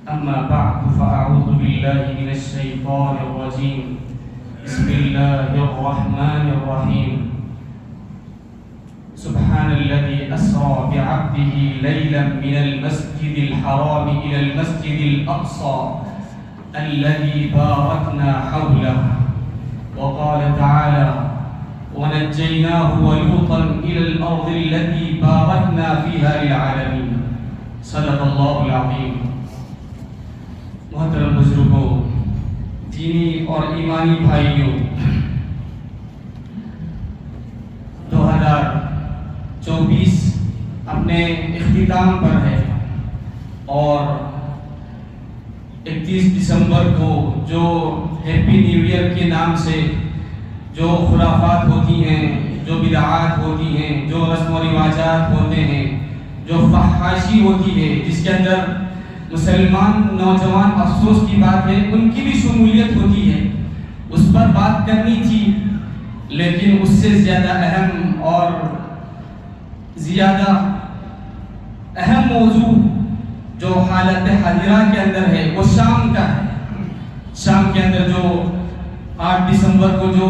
أما بعد فأعوذ بالله من الشيطان الرجيم بسم الله الرحمن الرحيم سبحان الذي أسرى بعبده ليلا من المسجد الحرام إلى المسجد الأقصى الذي باركنا حوله وقال تعالى ونجيناه ولوطا إلى الأرض التي باركنا فيها للعالمين صدق الله العظيم. محترم بزرگوں، دینی اور ایمانی بھائیوں، 2024 اپنے اختتام پر ہے اور 31 دسمبر کو جو ہیپی نیو ایئر کے نام سے جو خرافات ہوتی ہیں، جو بدعات ہوتی ہیں، جو رسم و رواجات ہوتے ہیں، جو فحاشی ہوتی ہے، جس کے اندر مسلمان نوجوان، افسوس کی بات ہے، ان کی بھی شمولیت ہوتی ہے، اس پر بات کرنی تھی، لیکن اس سے زیادہ اہم اور زیادہ اہم موضوع جو حالت حاضرہ کے اندر ہے وہ شام کا ہے. شام کے اندر جو 8 دسمبر کو جو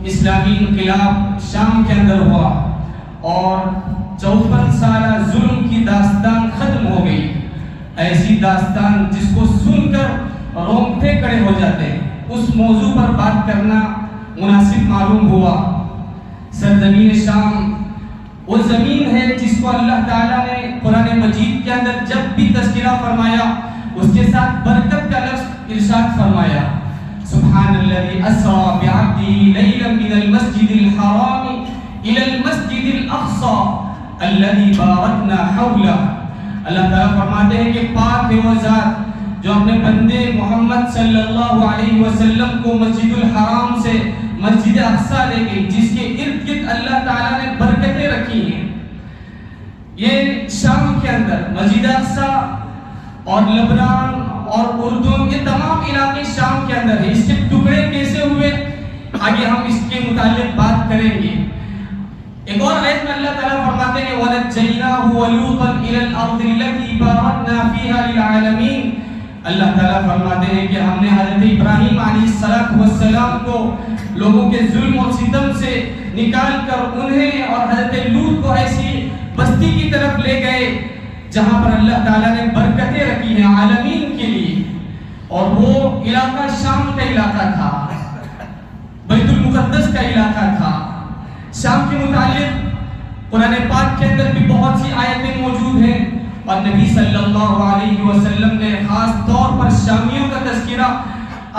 اسلامی انقلاب شام کے اندر ہوا اور 54 سالہ ظلم کی داستان ختم ہو گئی، ایسی داستان جس کو سن کر رونگٹے کھڑے ہو جاتے ہیں، اس موضوع پر بات کرنا مناسب معلوم ہوا. سرزمین شام وہ زمین ہے جس کو اللہ تعالیٰ نے قرآن مجید کے اندر جب بھی تذکرہ فرمایا اس کے ساتھ برکت کا لفظ ارشاد فرمایا. سبحان الذی اسری بعبدہ لیلا من المسجد الحرام الی المسجد الاقصی الذی بارکنا حولہ. اللہ تعالیٰ فرماتے ہیں کہ پاک ہے وہ ذات جو اپنے بندے محمد صلی اللہ علیہ وسلم کو مسجد الحرام سے مسجد اقصی لے گئی، جس کے ارد گرد اللہ تعالیٰ نے برکتیں رکھی ہیں. یہ شام کے اندر مسجد اقصی اور لبنان اور اردن، یہ تمام علاقے شام کے اندر ہیں. اس کے ٹکڑے کیسے ہوئے آگے ہم اس کے متعلق بات کریں گے. ایک اور آیت میں اللہ تعالیٰ فرماتے ہیں وَنَجَّيْنَاهُ وَلُوطًا إِلَى الْأَرْضِ الَّتِي بَارَكْنَا فِيهَا لِلْعَالَمِينَ. اللہ تعالیٰ فرماتے ہیں کہ ہم نے حضرت ابراہیم علیہ السلام کو لوگوں کے ظلم و ستم سے نکال کر انہیں اور حضرت لوط کو ایسی بستی کی طرف لے گئے جہاں پر اللہ تعالیٰ نے برکتیں رکھی ہیں عالمین کے لیے، اور وہ علاقہ شام کا علاقہ تھا، بیت المقدس کا علاقہ تھا. شام کے متعلق قرآن پاک کے اندر بھی بہت سی آیتیں موجود ہیں اور نبی صلی اللہ علیہ وسلم نے خاص طور پر شامیوں کا تذکرہ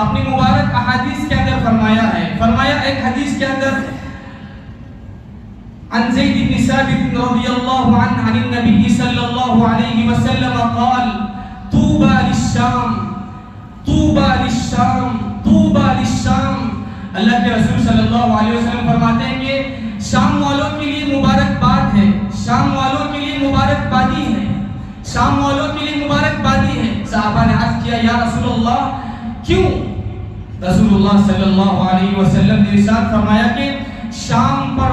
اپنی مبارک احادیث کے اندر فرمایا ہے. فرمایا ایک حدیث کے اندر عن زید بن ثابت رضی اللہ عنہ عن النبی صلی اللہ علیہ وسلم قال طوبى للشام طوبى للشام طوبى للشام. اللہ کے رسول صلی اللہ علیہ وسلم فرماتے ہیں کہ شام والوں کے لیے مبارکباد ہے، شام والوں کے لیے مبارکبادی ہے، شام والوں کے لیے مبارکبادی ہے. صحابہ نے عرض کیا یا رسول اللہ کیوں؟ رسول اللہ صلی اللہ علیہ وسلم نے ارشاد فرمایا کہ شام پر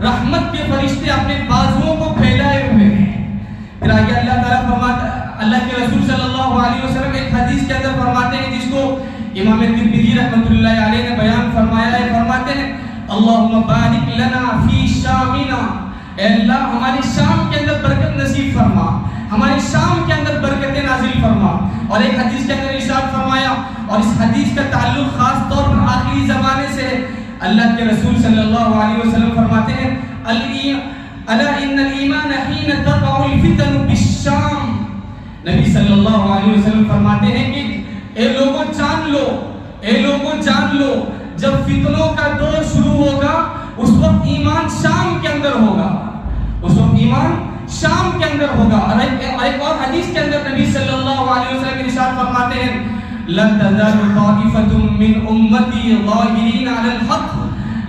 رحمت کے فرشتے اپنے بازوؤں کو پھیلائے ہوئے ہیں. پھر آگے اللہ تعالیٰ فرماتا، اللہ کے رسول صلی اللہ علیہ وسلم ایک حدیث کے اندر فرماتے ہیں جس کو امام ترمذی رحمۃ اللہ علیہ نے بیان فرمایا ہے. فرماتے ہیں اللہم بارک لنا فی شامنا، اے اللہ ہماری شام کے اندر برکت نصیب فرما، ہماری شام کے اندر برکت نازل فرما. اور ایک حدیث کے اندر ارشاد فرمایا، اور اس حدیث کا تعلق خاص طور پر آخری زمانے سے ہے. اللہ کے رسول صلی اللہ علیہ وسلم فرماتے ہیں الا ان الایمان حین تقع الفتن بالشام. نبی صلی اللہ علیہ وسلم فرماتے ہیں کہ اے لوگوں جان لو، اے لوگوں جان لو، جب فتنوں کا دور شروع ہوگا اس وقت ایمان شام کے اندر ہوگا، اس وقت ایمان شام کے اندر ہوگا. اور ایک اور حدیث کے اندر نبی صلی اللہ علیہ وسلم ارشاد فرماتے ہیں لن تزال طائفة من امتی ظاہرین علی الحق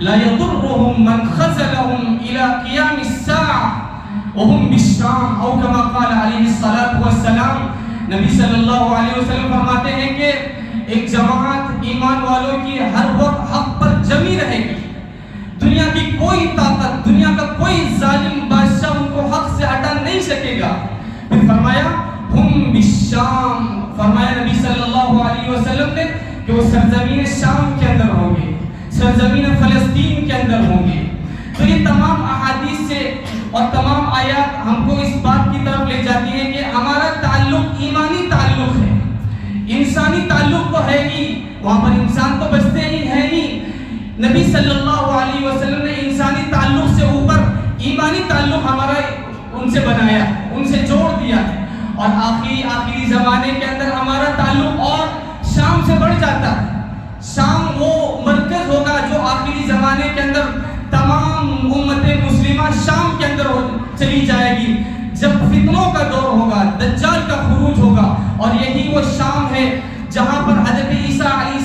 لا يضرهم من خذلهم الى قیام الساعة وهم بالشام او كما قال علیہ الصلاة والسلام. نبی صلی اللہ علیہ وسلم فرماتے ہیں کہ ایک جماعت ایمان والوں کی ہر وقت حق پر جمی رہے گی، دنیا کی کوئی طاقت، دنیا کا کوئی ظالم بادشاہ ان کو حق سے ہٹا نہیں سکے گا. پھر فرمایا ہم بالشام فرمایا نبی صلی اللہ علیہ وسلم نے کہ وہ سرزمین شام کے اندر ہوں گے، سرزمین فلسطین کے اندر ہوں گے۔ تو یہ تمام احادیث سے اور تمام آیات ہم کو اس بات کی طرف لے جاتی ہیں کہ ہمارا تعلق ایمانی تعلق ہے، انسانی تعلق تو ہے ہی، وہاں پر انسان تو بچتے ہی ہیں ہی۔ نبی صلی اللہ علیہ وسلم نے انسانی تعلق سے اوپر ایمانی تعلق ہمارا ان سے بنایا، ان سے جوڑ دیا ہے، اور آخری زمانے کے اندر ہمارا تعلق اور شام سے بڑھ جاتا ہے۔ شام وہ مرکز ہوگا جو آخری زمانے کے اندر تمام امت مسلمہ شام کے اندر چلی جائے گی، جب فتنوں کا دور ہوگا، دجال کا خروج ہوگا، اور یہی وہ شام ہے جہاں پر حضرت عیسیٰ علیہ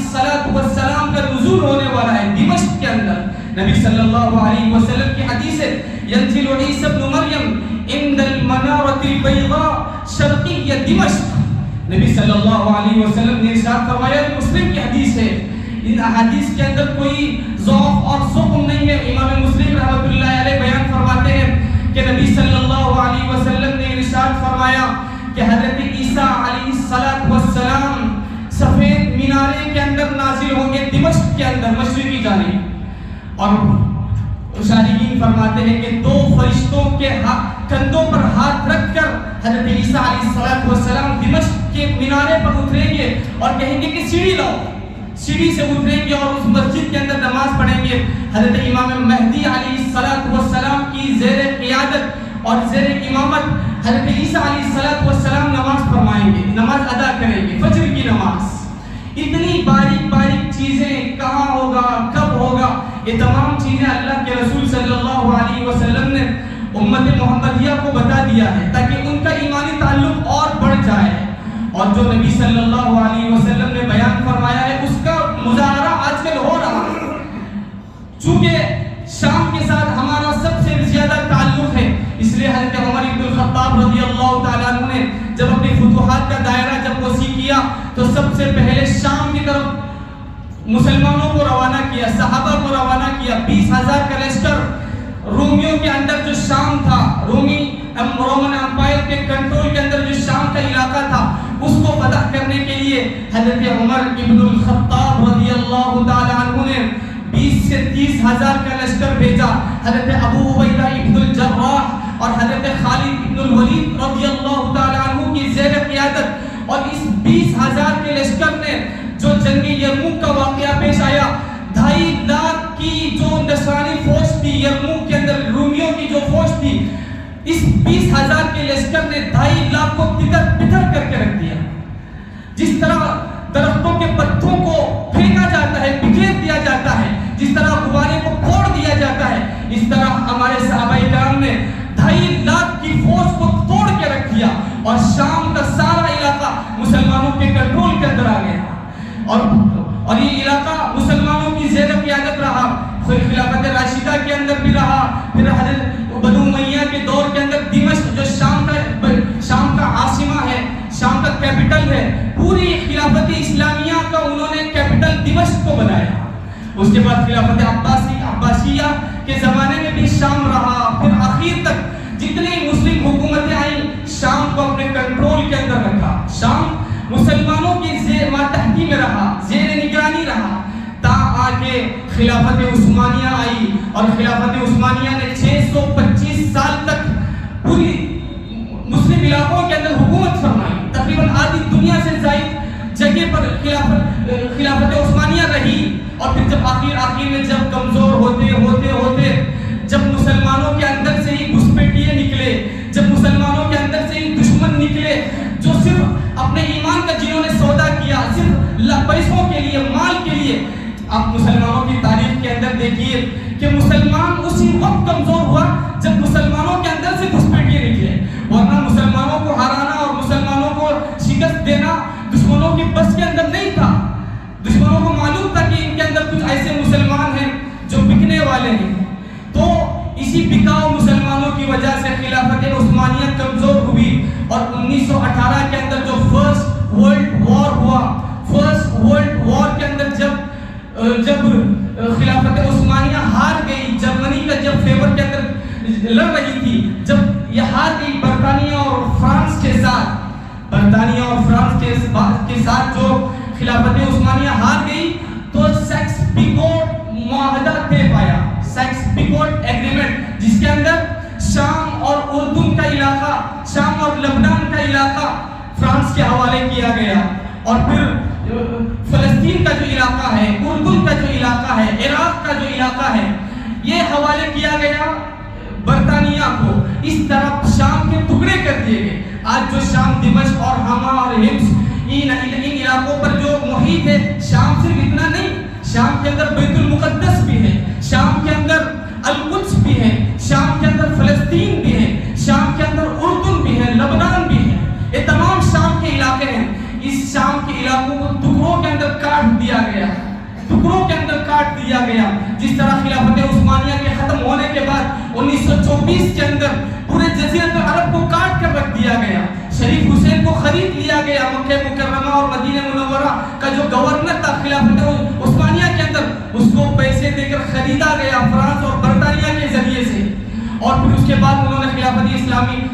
السلام کا نزول ہونے والا ہے، دمشق کے اندر۔ نبی صلی اللہ علیہ وسلم کی حدیث ہے ینزل عیسی ابن مریم عند المنارۃ البیضاء شرقی دمشق۔ نبی صلی اللہ علیہ وسلم نے ارشاد فرمایا، مسلم کی حدیث ہے، ان احادیث کے اندر کوئی ضعف اور سقم نہیں ہے۔ امام مسلم رحمۃ اللہ علیہ بیان فرماتے ہیں کہ نبی صلی اللہ علیہ وسلم نے ارشاد فرمایا کہ حضرت عیسیٰ علیہ السلام سفید مینارے کے اندر نازل ہوں گے، دمشق کے اندر مشرقی جانب، اور شارحین فرماتے ہیں کہ دو فرشتوں کے کندھوں پر ہاتھ رکھ کر حضرت عیسیٰ علیہ السلام دمشق کے مینارے پر اتریں گے اور کہیں گے کہ سیڑھی لاؤ، سیڑھی سے اتریں گے اور اس مسجد کے اندر نماز پڑھیں گے۔ حضرت امام مہدی علیہ السلام کی زیر قیادت اور زیر امامت حضرت عیسیٰ علیہ السلام نماز فرمائیں گے، نماز ادا کریں گے، فجر کی نماز۔ اتنی باریک باریک چیزیں کہاں ہوگا، کب ہوگا، یہ تمام چیزیں اللہ کے رسول صلی اللہ علیہ وسلم نے امت محمدیہ کو بتا دیا ہے تاکہ ان کا ایمانی تعلق اور بڑھ جائے، اور جو نبی صلی اللہ علیہ وسلم نے بیان فرمایا ہے اس کا مظاہرہ آج کل ہو رہا ہے۔ چونکہ شام کے ساتھ ہمارا سب سے زیادہ تعلق ہے، اس لیے حضرت عمر بن الخطاب رضی اللہ تعالیٰ عنہ نے جب اپنی فتوحات کا دائرہ جب وسیع کیا تو سب سے پہلے شام کی طرف مسلمانوں کو روانہ کیا، صحابہ کو روانہ کیا۔ 20,000 کا لشکر رومیوں کے اندر جو شام تھا، رومن امپائر کے کنٹرول کے اندر جو شام کا علاقہ تھا، اس کو فتح کرنے کے لیے حضرت عمر بن الخطاب رضی اللہ تعالیٰ عنہ نے 20 سے 30,000 کا لشکر بھیجا۔ حضرت ابو عبیدہ ابن الجراح اور حضرت خالد ابن الولید رضی اللہ تعالیٰ عنہ کی زیر قیادت، اور اس 20,000 کے لشکر نے جو جنگ یرموک کا واقعہ پیش آیا، 2.5 لاکھ کی جو نصرانی فوج تھی یرموک کے اندر، رومیوں کی جو فوج تھی، اس 20,000 کے لشکر نے 2.5 لاکھ کو تتر بتر کر کے رکھ دیا۔ جس طرح درختوں کے پتوں کو پھینکا جاتا ہے، بکھیر دیا جاتا ہے، جس طرح غبارے کو پھوڑ دیا جاتا ہے، اس طرح ہمارے صحابہ کرام نے 2.5 لاکھ کی فوج کو توڑ کے رکھ دیا، اور شام کا سارا علاقہ مسلمانوں کے کنٹرول کے اندر آ گیا، اور یہ علاقہ مسلمانوں کی زیر قیادت رہا، پھر خلافت راشدہ کے اندر بھی رہا، پھر حضرت بنو امیہ کے دور کے اندر دمشق جو شام کا عاصمہ ہے، شام کا کیپٹل ہے، پوری خلافت اسلامیہ کا انہوں نے کیپٹل دمشق کو بنایا۔ اس کے بعد خلافت عباسیہ کے زمانے میں بھی شام رہا، پھر آخر تک جتنی مسلم حکومتیں آئیں شام کو اپنے کنٹرول کے اندر رکھا۔ شام مسلمانوں کی ماتحتی میں رہا، زیر نگرانی رہا، تا آگے خلافت عثمانیہ آئی، اور خلافت عثمانیہ نے 625 سال تک پوری مسلم علاقوں کے اندر حکومت فرمائی۔ تقریباً آدھی دنیا سے زائد جگہ پر خلافت عثمانیہ رہی، اور پھر جب آخر میں جب کمزور ہوتے جب مسلمانوں کے اندر سے ہی گھسپیٹیے نکلے، جب مسلمانوں کے اندر سے ہی دشمن نکلے جو صرف اپنے ایمان کا جنہوں نے سودا کیا، صرف پیسوں کے لیے، مال کے لیے۔ آپ مسلمانوں کی تاریخ کے اندر دیکھیے کہ مسلمان اسی وقت کمزور ہوا جب مسلمانوں کے اندر سے گھسپیٹیے نکلے، ورنہ مسلمانوں کو ہرانا اور مسلمانوں کو شکست دینا دشمنوں کی بس کے اندر نہیں تھا۔ دشمنوں کو معلوم تھا کہ ان کے اندر کچھ ایسے مسلمان ہیں جو بکنے والے ہیں، تو اسی بکاؤ مسلمانوں کی وجہ سے خلافت عثمانیہ کمزور ہوئی، اور 1918 کے اندر جو فرسٹ ورلڈ وار ہوا، فرسٹ ورلڈ وار کے اندر جب خلافت عثمانیہ ہار گئی، جرمنی کا جب فیور کے اندر لڑ رہی تھی، جب یہ ہار گئی برطانیہ اور فرانس کے ساتھ، برطانیہ اور فرانس کے خلافت عثمانیہ ہار گئی تو سیکس پیکوٹ معاہدہ طے پایا، سیکس پیکوٹ ایگریمنٹ، جس کے اندر شام اور اردن کا علاقہ، شام اور لبنان کا علاقہ فرانس کے حوالے کیا گیا، اور پھر فلسطین کا جو علاقہ ہے، اردن کا جو علاقہ ہے، عراق کا جو علاقہ ہے، یہ حوالے کیا گیا برطانیہ کو۔ اس طرح شام کے ٹکڑے کر دیے گئے۔ آج جو شام، دمشق اور حما اور حمص، ان علاقوں پر جو محیط ہے، شام صرف اتنا نہیں، شام کے اندر بیت المقدس بھی ہے، شام کے اندر القدس بھی ہے، شام کے اندر فلسطین بھی ہے، شام کے اندر اردن بھی ہے، لبنان بھی ہے، یہ تمام شام کے علاقے ہیں۔ اس شام کے علاقوں کو ٹکڑوں کے اندر کاٹ دیا گیا، ٹکڑوں کے اندر کاٹ دیا گیا۔ جس طرح خلافت عثمانیہ کے ختم ہونے کے بعد 1924 کے اندر پورے جزیرۃ العرب کو کاٹ کر رکھ دیا گیا۔ شریف حسین کو خرید لیا گیا، مکہ مکرمہ اور مدینہ منورہ کا جو گورنر تھا خلافت عثمانیہ کے اندر، اس کو پیسے دے کر خریدا گیا فرانس اور برطانیہ کے ذریعے سے، اور پھر اس کے بعد انہوں نے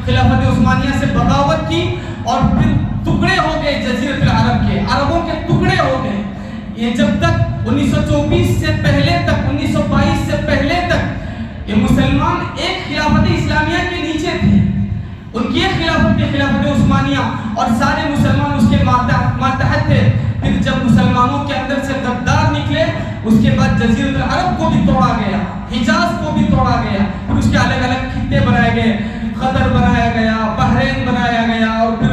خلافت عثمانیہ سے بغاوت کی، اور پھر ٹکڑے ہو گئے جزیرۃ العرب کے، عربوں کے ٹکڑے ہو گئے۔ یہ جب تک 1924 سے پہلے تک، 1922 سے پہلے تک یہ مسلمان ایک خلافت اسلامیہ کے نیچے تھے، ان کی ایک خلافت کی خلافت عثمانیہ، اور سارے مسلمان اس کے ماتحت تھے۔ پھر جب مسلمانوں کے اندر سے غدار نکلے، اس کے بعد جزیرۃ العرب کو بھی توڑا گیا، حجاز کو بھی توڑا گیا، پھر اس کے الگ الگ خطے بنائے گئے، قطر بنایا گیا، بحرین بنایا گیا، اور پھر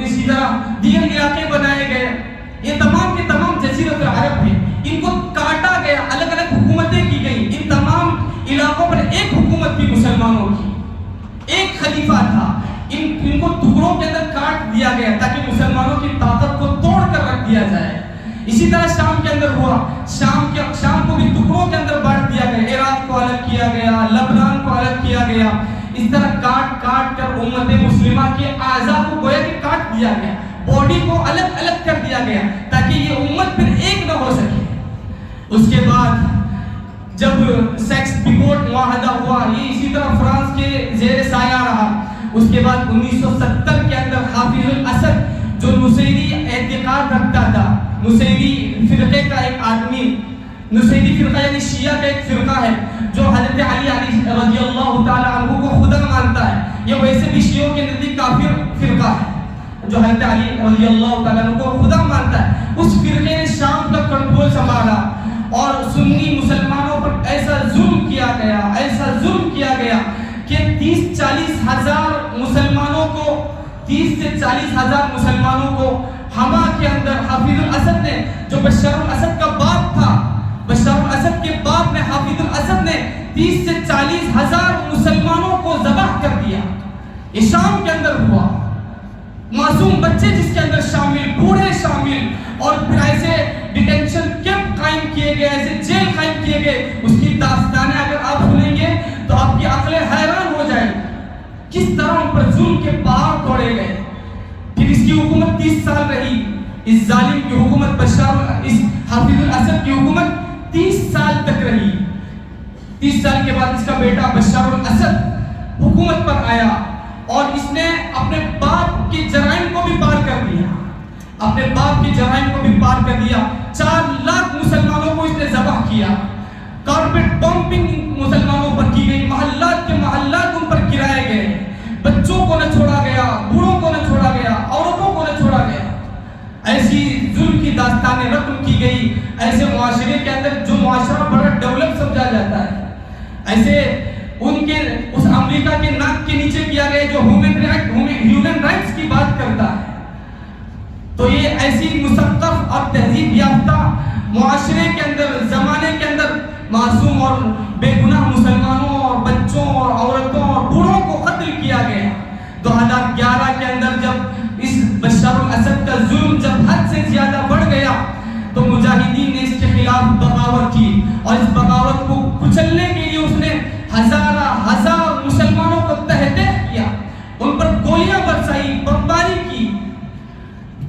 اسی طرح دیگر علاقے بنائے گئے۔ یہ تمام کے تمام جزیرۃ العرب ہیں، ان کو کاٹا گیا، الگ الگ حکومتیں کی گئی۔ ان تمام علاقوں پر ایک حکومت تھی مسلمانوں کی، ایک خلیفہ تھا۔ ان کو ٹکڑوں کے اندر کاٹ دیا گیا تاکہ مسلمانوں کی طاقت کو توڑ کر رکھ دیا جائے۔ اسی طرح شام کے اندر ہوا، شام کو بھی ٹکڑوں کے اندر بانٹ دیا گیا، عراق کو الگ کیا گیا، لبنان کو الگ کیا گیا۔ اس طرح کاٹ کاٹ کر امت مسلمہ کے اعضاء کو گویا کہ کاٹ دیا گیا، باڈی کو الگ الگ کر دیا گیا تاکہ یہ امت پھر ایک نہ ہو سکے۔ اس کے بعد جب سیکس پیکوٹ معاہدہ ہوا، یہ اسی طرح فرانس کے زیر سایہ رہا۔ اس کے بعد 1970 کے اندر حافظ الاسد جو نصیری اعتقاد رکھتا تھا، نصیری فرقے کا ایک آدمی، نصیری فرقہ یعنی شیعہ کا ایک فرقہ ہے جو حضرت علی رضی اللہ تعالی عنہ کو خدا مانتا ہے، یہ ویسے بھی شیعوں کے نزدیک کافر فرقہ ہے جو حضرت علی رضی اللہ تعالی عنہ کو خدا مانتا ہے۔ اس فرقے نے شام کا کنٹرول سنبھالا اور سنی مسلمانوں پر ایسا ظلم کیا گیا، ایسا ظلم کیا گیا کہ 30-40 ہزار مسلمانوں کو، 30 سے 40 ہزار مسلمانوں کو حما کے اندر حافظ الاسد نے، جو بشار الاسد کا باپ تھا، بشار الاسد کے باپ نے، حافظ الاسد نے 30 سے 40 ہزار مسلمانوں کو ذبح کر دیا۔ یہ شام کے اندر ہوا، معصوم بچے جس کے اندر شامل، بوڑھے شامل، اور پھر ایسے ڈیٹینشن کیمپ قائم کیے گئے، ایسے جیل قائم کیے گئے۔ اس کی داستانیں اگر آپ سنیں گے تو آپ کی عقلیں حیران ہو جائیں کس طرح ان پر ظلم کے پہاڑ توڑے گئے۔ پھر اس کی حکومت 30 سال رہی، اس ظالم کی حکومت، اس حافظ الاسد کی حکومت 30 سال تک رہی۔ 30 سال کے بعد اس کا بیٹا بشار الاسد حکومت پر آیا اور اس نے اپنے باپ کے جرائم کو بھی پار کر دیا، اپنے باپ کے جرائم کو بھی پار کر دیا۔ 4 لاکھ مسلمانوں کو اس نے ذبح کیا، کارپیٹ بمپنگ مسلمانوں پر کی گئی، محلات کے محلات ان پر گرائے گئے، بچوں کو نہ چھوڑا گیا، بوڑھوں کو نہ چھوڑا گیا، عورتوں کو نہ چھوڑا گیا۔ ایسی ظلم کی داستانیں رقم کی گئی ایسے معاشرے کے اندر جو معاشرہ بڑا ڈیولپ سمجھا جاتا ہے، ایسے ان کے اس امریکہ کے ناک کے نیچے کیا گیا جو ہیومن رائٹس کی بات کرتا ہے۔ تو یہ ایسی مثقف اور تہذیب یافتہ معاشرے کے اندر، زمانے کے اندر معصوم اور بے گناہ مسلمانوں اور بچوں اور عورتوں اور بوڑھوں کو قتل کیا گیا۔ 2011 کے اندر جب اس بشار الاسد کا ظلم جب حد سے زیادہ بڑھ گیا تو مجاہدین نے اس کے خلاف بغاوت کی، اور اس بغاوت کو کچلنے کے لیے اس نے ہزار مسلمانوں کو تہہ تہہ کیا، ان پر گولیاں برسائی، بمباری کی،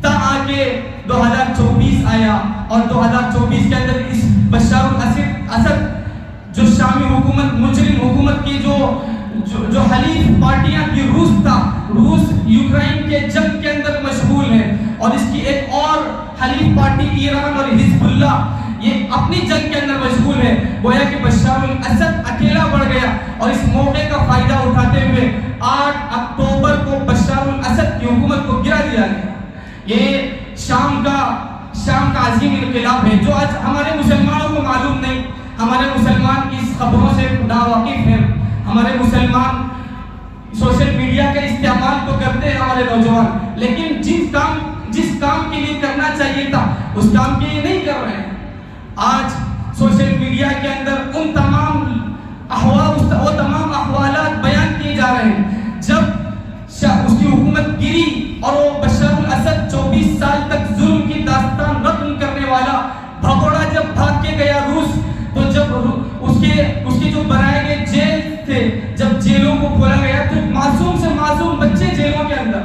تاکہ 2024 آیا اور 2024 کے اندر اس بشار الاسد جو شامی حکومت، مجرم حکومت کی جو حلیف پارٹیاں تھی، روس تھا، روس یوکرائن کے جنگ کے اندر مشغول ہے، اور اس کی ایک اور خلیف پارٹی ایران اور حزب اللہ یہ اپنی جنگ کے اندر مشغول ہے. گویا کہ بشار الاسد اکیلا بڑھ گیا اور اس موقع کا فائدہ اٹھاتے ہوئے 8 اکتوبر کو بشار الاسد کی حکومت کو گرا دیا گیا. یہ شام کا عظیم انقلاب ہے جو آج ہمارے مسلمانوں کو معلوم نہیں. ہمارے مسلمان اس خبروں سے ناواقف ہیں. ہمارے مسلمان سوشل میڈیا کا استعمال تو کرتے ہیں ہمارے نوجوان, لیکن جس کام کے لیے کرنا چاہیے تھا اس کام کے لیے نہیں کر رہے ہیں. آج سوشل میڈیا کے اندر وہ تمام احوالات بیان کیے جا رہے ہیں. جب اس کی حکومت گری اور وہ بشار الاسد 24 سال تک ظلم کی داستان رقم کرنے والا بھگوڑا جب بھاگ کے گیا روس, تو جب اس کے جو بنائے گئے جیل تھے, جب جیلوں کو کھولا گیا تو معصوم سے معصوم بچے جیلوں کے اندر,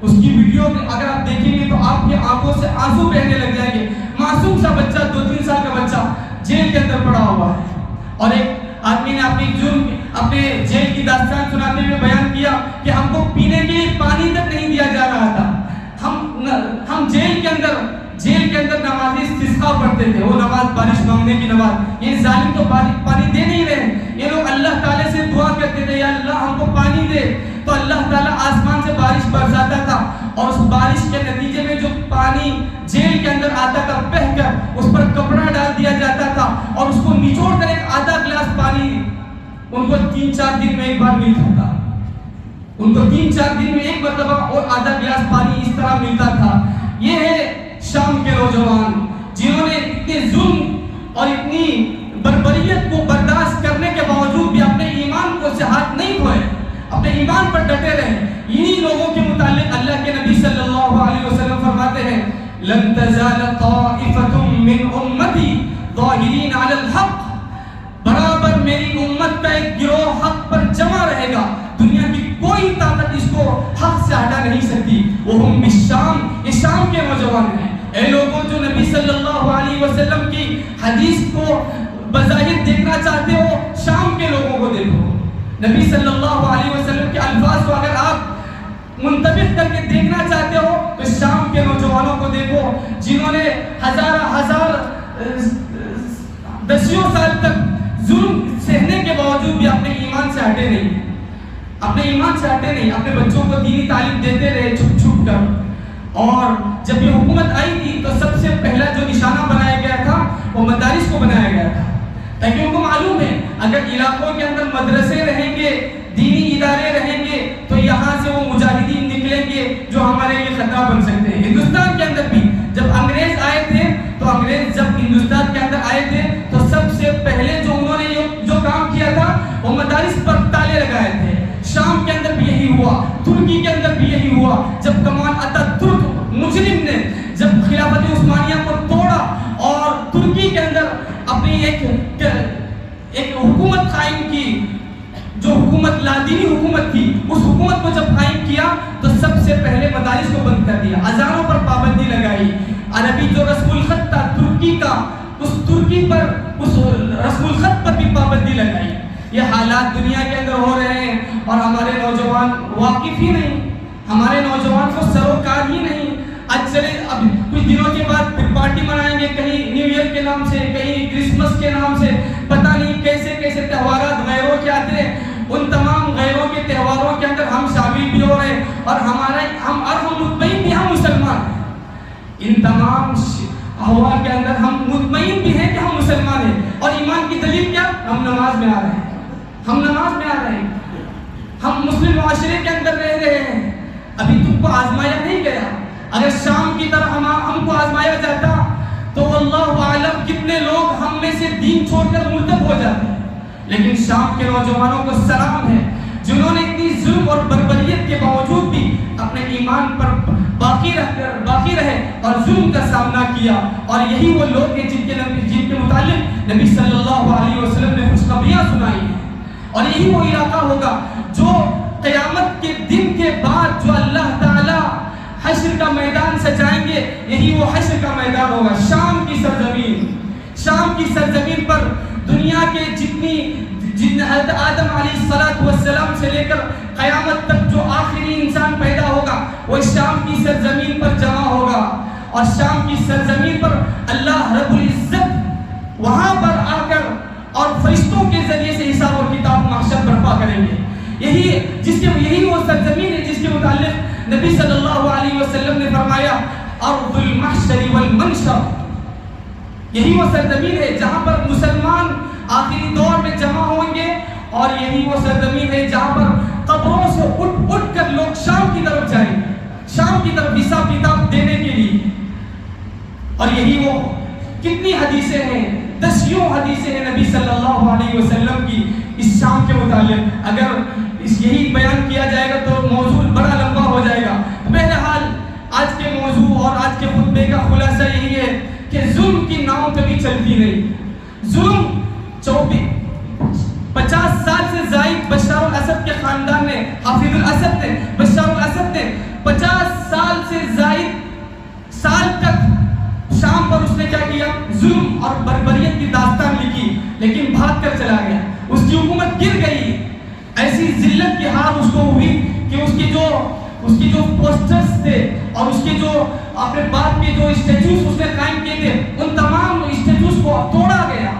اس کی ویڈیو اگر آپ دیکھیں گے تو آپ کی آنکھوں سے آنسو بہنے لگ جائیں گے. معصوم سا بچہ 2-3 سال کا بچہ جیل کے اندر پڑا ہوا ہے. اور ایک آدمی نے اپنے جیل کی داستان سناتے ہوئے بیان کیا کہ ہم کو پینے کے لیے پانی تک نہیں دیا جا رہا تھا. ہم جیل کے اندر نماز استسقا پڑھتے تھے, وہ نماز بارش مانگنے کی نماز. یہ ظالم تو پانی دے نہیں رہے, یہ لوگ اللہ تعالیٰ سے دعا کرتے تھے یا اللہ ہم کو پانی دے, تو اللہ تعالیٰ آسمان سے بارش برساتا تھا اور اس بارش کے نتیجے میں جو پانی جیل کے اندر آتا تھا بہہ کر اس پر کپڑا ڈال دیا جاتا تھا اور اس کو نچوڑ کر ایک آدھا گلاس پانی ان کو 3-4 دن میں ایک بار ملتا تھا. ان کو 3-4 دن میں ایک مرتبہ اور آدھا گلاس پانی اس طرح ملتا تھا. یہ ہے شام کے نوجوان جنہوں نے اتنے ظلم اور اتنی بربریت کو برداشت کرنے کے باوجود بھی اپنے ایمان کو سے ہاتھ نہیں دھوئے, اپنے ایمان پر ڈٹے رہے. انہی لوگوں کے متعلق اللہ کے نبی صلی اللہ علیہ وسلم فرماتے ہیں لن تزال طائفة من امتی ظاہرین علی الحق, برابر میری امت کا ایک گروہ حق پر جمع رہے گا, دنیا کی کوئی طاقت اس کو حق سے ہٹا نہیں سکتی. وہم بالشام, یہ شام کے نوجوان ہیں. اے لوگوں جو نبی صلی اللہ علیہ وسلم کی حدیث کو بظاہر دیکھنا چاہتے ہو, شام کے لوگوں کو دیکھو. نبی صلی اللہ علیہ وسلم کے الفاظ کو اگر آپ منطبق کر کے دیکھنا چاہتے ہو تو شام کے نوجوانوں کو دیکھو جنہوں نے ہزار دسیوں سال تک ظلم سہنے کے باوجود بھی اپنے ایمان سے ہٹے نہیں, اپنے بچوں کو دینی تعلیم دیتے رہے چھپ چھپ کر. اور جب یہ حکومت آئی تھی تو سب سے پہلا جو نشانہ بنایا گیا تھا وہ مدارس کو بنایا گیا تھا, تاکہ ان کو معلوم ہے اگر علاقوں کے اندر مدرسے رہیں گے, دینی ادارے رہیں گے, تو یہاں سے وہ مجاہدین نکلیں گے جو ہمارے لیے خطرہ بن سکتے ہیں. ہندوستان کے اندر بھی جب انگریز آئے تھے تو انگریز جب ہندوستان کے اندر آئے تھے تو سب سے پہلے جو انہوں نے جو کام کیا تھا وہ مدارس پر تالے لگائے تھے. شام کے اندر بھی یہی ہوا, ترکی کے اندر بھی یہی ہوا. جب کمال اتاتürk مجرم نے جب خلافت عثمانیہ کو توڑا اور ترکی کے اندر اپنی ایک حکومت قائم کی, جو حکومت لادینی حکومت تھی, اس حکومت کو جب قائم کیا تو سب سے پہلے مدارس کو بند کر دیا, اذانوں پر پابندی لگائی. عربی جو رسم الخط تھا ترکی کا, اس رسم الخط پر بھی پابندی لگائی. یہ حالات دنیا کے اندر ہو رہے ہیں اور ہمارے نوجوان واقف ہی نہیں, ہمارے نوجوان کو سروکار ہی نہیں. اب کچھ دنوں کے بعد پھر پارٹی منائیں گے, کہیں نیو ایئر کے نام سے, کہیں کرسمس کے نام سے, پتہ نہیں کیسے تہوارات غیروں کے آتے ہیں. ان تمام غیروں کے تہواروں کے اندر ہم شامل بھی ہو رہے ہیں اور ہم مطمئن بھی ہم مسلمان ہیں. ان تمام احوال کے اندر ہم مطمئن بھی ہیں کہ ہم مسلمان ہیں. اور ایمان کی دلیل کیا؟ ہم نماز میں آ رہے ہیں, ہم مسلم معاشرے کے اندر رہ رہے ہیں. ابھی تم کو آزمایا نہیں گیا. اگر شام کی طرح ہم کو آزمایا جاتا تو اللہ عالم کتنے لوگ ہم میں سے دین چھوڑ کر مرتد ہو جاتے. لیکن شام کے نوجوانوں کو سلام ہے جنہوں نے اتنی ظلم اور بربریت کے باوجود بھی اپنے ایمان پر باقی رہے اور ظلم کا سامنا کیا. اور یہی وہ لوگ ہیں جن کے متعلق نبی صلی اللہ علیہ وسلم نے خوشخبریاں سنائی ہیں. اور یہی وہ علاقہ ہوگا جو قیامت کے دن کے بعد جو اللہ تعالی حشر کا میدان سجائیں گے, یہی وہ حشر کا میدان ہوگا. شام کی سرزمین پر دنیا کے جتنے حضرت آدم علیہ السلام سے لے کر قیامت تک جو آخری انسان پیدا ہوگا وہ شام کی سرزمین پر جمع ہوگا. اور شام کی سرزمین پر اللہ رب العزت وہاں پر آ کر اور فرشتوں کے ذریعے سے حساب اور کتاب محشر برپا کریں گے. یہی وہ سرزمین ہے جس کے متعلق نبی صلی اللہ علیہ وسلم نے فرمایا ارض المحشر والمنشر. یہی وہ سرزمین ہے جہاں پر مسلمان آخری دور میں جمع ہوں گے اور یہی وہ سرزمین ہے جہاں پر قبروں سے اٹھ کر لوگ شام کی طرف جائیں گے, شام کی طرف حساب کتاب دینے کے لیے. اور یہی وہ کتنی حدیثیں ہیں, دسیوں حدیثیں ہیں نبی صلی اللہ علیہ وسلم کی اس شام کے متعلق. اگر یہی بیان کیا جائے گا تو موضوع بڑا لمبا ہو جائے گا. بہرحال آج کے موضوع اور آج کے خطبے کا خلاصہ یہی ہے کہ ظلم کی ناؤ کبھی چلتی نہیں. ظلم 50 سال سے زائد بشار الاسد کے خاندان نے, حافظ الاسد نے, بشار الاسد نے 50 سال سے زائد سال تک شام پر اس نے کیا کیا, ظلم اور بربریت کی داستان لکھی, لیکن بھاگ کر چلا گیا. اس کی حکومت گر گئی. ایسی ذلت کی حال اس کو ہوئی کہ اس کے جو پوسٹرز تھے اور اس کے جو اپنے باپ کے جو اسٹیچوز اس نے قائم کیے تھے, ان تمام اسٹیچوز کو توڑا گیا,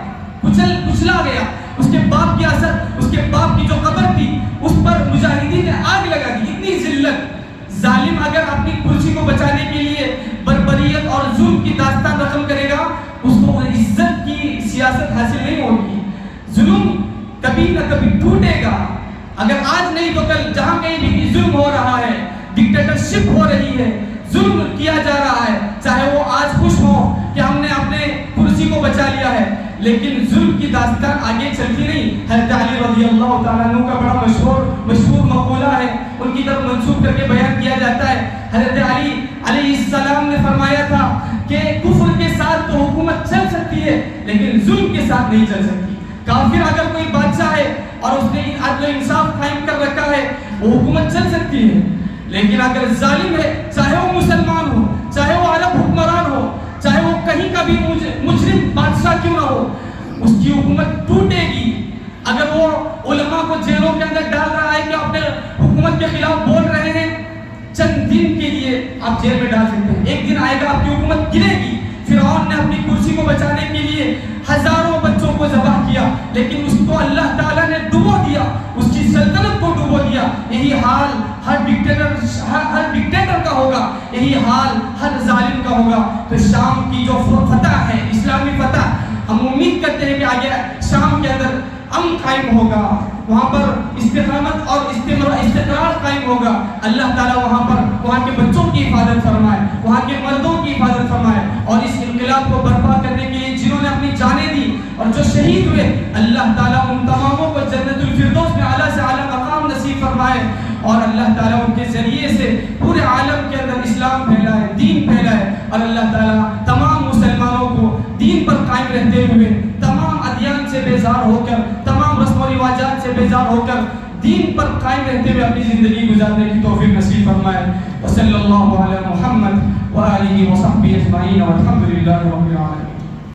کچلا گیا. اس کے باپ کی اثر, اس کے باپ کی جو قبر تھی اس پر مجاہدین نے آگ لگا دی. اتنی ذلت. ظالم اگر اپنی کرسی کو بچانے کے لیے بربریت اور ظلم کی داستان رقم کرے گا, اس کو عزت کی سیاست حاصل نہیں ہوگی. ظلم کبھی نہ کبھی ٹوٹے گا. اگر آج نہیں تو کل جہاں کہیں بھی ظلم ہو رہا ہے, ڈکٹیٹرشپ ہو رہی ہے, ظلم کیا جا رہا ہے, چاہے وہ آج خوش ہو کہ ہم نے اپنے کرسی کو بچا لیا ہے, لیکن ظلم کی داستان آگے چلتی نہیں. حضرت علی رضی اللہ تعالیٰ عنہ کا بڑا مشہور مقولہ ہے, ان کی طرف منسوب کر کے بیان کیا جاتا ہے. حضرت علی علیہ السلام نے فرمایا تھا کہ کفر کے ساتھ تو حکومت چل سکتی ہے لیکن ظلم کے ساتھ نہیں چل سکتی. کافر اگر کوئی بادشاہ ہے اور اس نے عدل و انصاف قائم کر رکھا ہے, وہ حکومت چل سکتی ہے. لیکن اگر ظالم ہے, چاہے وہ مسلمان ہو, چاہے وہ عرب حکمران ہو, چاہے وہ کہیں کا بھی مجرم بادشاہ کیوں نہ ہو, اس کی حکومت ٹوٹے گی. اگر وہ علماء کو جیلوں کے اندر ڈال رہا ہے کہ اپنے حکومت کے خلاف بول رہے ہیں, چند دن کے لیے آپ جیل میں ڈال سکتے ہیں. ایک دن آئے گا آپ کی حکومت گرے گی. فرعون نے اپنی کرسی کو بچانے کے لیے ہزاروں بچوں کو ذبح کیا, لیکن اس کو اللہ تعالیٰ نے ڈبو دیا, اس کی سلطنت کو ڈبو دیا. یہی حال ہر ڈکٹیٹر کا ہوگا, یہی حال ہر ظالم کا ہوگا. تو شام کی جو فتح ہے, اسلامی فتح, ہم امید کرتے ہیں کہ آگے شام کے اندر امن قائم ہوگا, وہاں پر استقامت اور استقرار قائم ہوگا. اللہ تعالیٰ وہاں کے بچوں کی حفاظت فرمائے, وہاں کے مردوں کی حفاظت فرمائے, اور اس انقلاب کو برپا کرنے کے لیے جنہوں نے اپنی جانیں دی اور جو شہید ہوئے, اللہ تعالیٰ ان تماموں کو جنت الفردوس میں اعلیٰ سے اعلیٰ مقام نصیب فرمائے, اور اللہ تعالیٰ ان کے ذریعے سے پورے عالم کے اندر اسلام پھیلائے, دین پھیلائے, اور اللہ تعالیٰ تمام مسلمانوں کو دین پر قائم رہتے ہوئے, تمام ادیان سے بیزار ہو کر, تمام رسم و رواجات سے بیزار ہو کر دین پر قائم رہتے ہوئے اپنی زندگی گزارنے کی توفیق نصیب فرمائے. وصلی اللہ علی محمد وآلہ وصحبہ اجمعین والحمد للہ رب العالمین.